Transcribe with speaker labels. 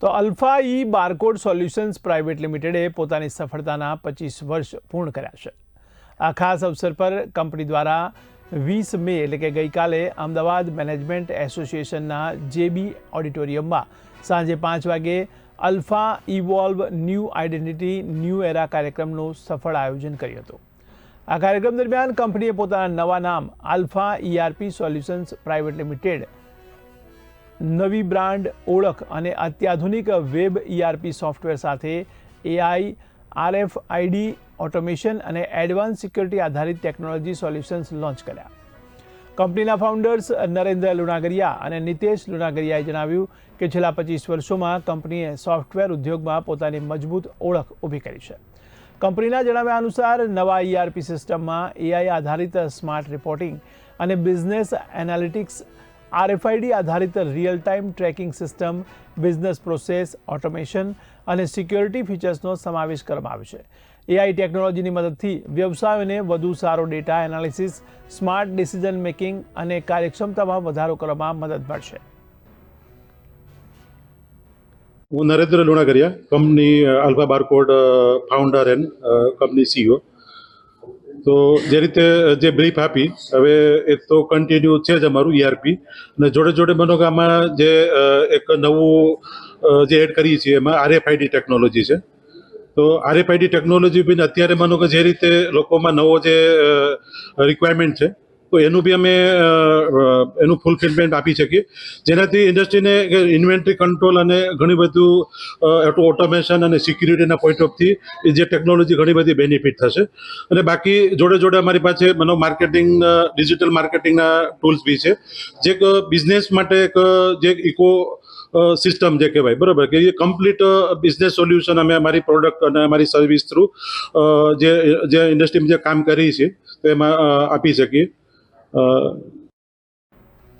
Speaker 1: તો અલ્ફા ઈ barcode solutions private લિમિટેડે પોતાની સફળતાના 25 વર્ષ પૂર્ણ કર્યા છે। આ ખાસ અવસર પર કંપની દ્વારા 20 મે એટલે કે ગઈકાલે અમદાવાદ મેનેજમેન્ટ એસોસિએશનના જેબી ઓડિટોરિયમમાં સાંજે 5 વાગે alpha evolve new identity new એરા કાર્યક્રમનું સફળ આયોજન કર્યું હતું। આ કાર્યક્રમ દરમિયાન કંપનીએ પોતાના નવા નામ alpha ERP solutions private limited, નવી બ્રાન્ડ ઓળખ અને અત્યાધુનિક વેબ ઈઆરપી સોફ્ટવેર સાથે એઆઈ, આરએફઆઈડી ઓટોમેશન અને એડવાન્સ સિક્યોરિટી આધારિત ટેકનોલોજી સોલ્યુશન્સ લોન્ચ કર્યા। કંપનીના ફાઉન્ડર્સ નરેન્દ્ર લુણાગરિયા અને નિતેશ લુણાગરિયાએ જણાવ્યું કે છેલ્લા 25 વર્ષોમાં કંપનીએ સોફ્ટવેર ઉદ્યોગમાં પોતાની મજબૂત ઓળખ ઊભી કરી છે। કંપનીના જણાવ્યા અનુસાર નવા ઈઆરપી સિસ્ટમમાં એઆઈ આધારિત સ્માર્ટ રિપોર્ટિંગ અને બિઝનેસ એનાલિટિક્સ, આરએફઆઈડી આધારિત real time tracking system, business process automation અને સિક્યોરિટી ફીચર્સનો સમાવેશ કરવામાં આવ્યો છે। એઆઈ ટેકનોલોજીની મદદથી વ્યવસાયોને વધુ સારો data analysis, smart decision making અને કાર્યક્ષમતામાં વધારો કરવામાં મદદ મળશે।
Speaker 2: હું Narendra Lunagariya, company alpha barcode founder and company CEO. તો જે રીતે જે બ્રીફ આપી, હવે એ તો કન્ટિન્યુ છે જ અમારું ઈઆરપી, અને જોડે જોડે માનો કે આમાં જે એક નવું જે એડ કરીએ છીએ એમાં આરએફઆઈડી ટેકનોલોજી છે। તો આરએફઆઈડી ટેકનોલોજી બી અત્યારે માનો કે જે રીતે લોકોમાં નવો જે રિક્વાયરમેન્ટ છે, તો એનું બી અમે એનું ફૂલફિલમેન્ટ આપી શકીએ, જેનાથી ઇન્ડસ્ટ્રીને ઇન્વેન્ટરી કંટ્રોલ અને ઘણી બધું ઓટોમેશન અને સિક્યુરિટીના પોઈન્ટ ઓફથી જે ટેકનોલોજી ઘણી બધી બેનિફિટ થશે। અને બાકી જોડે જોડે અમારી પાસે માર્કેટિંગ, ડિજિટલ માર્કેટિંગના ટૂલ્સ બી છે, જે બિઝનેસ માટે એક જે ઇકો સિસ્ટમ જે કહેવાય, બરાબર, કે એ કમ્પ્લીટ બિઝનેસ સોલ્યુશન અમે અમારી પ્રોડક્ટ અને અમારી સર્વિસ થ્રુ જે ઇન્ડસ્ટ્રીમાં જે કામ કરી છે તેમાં આપી શકીએ।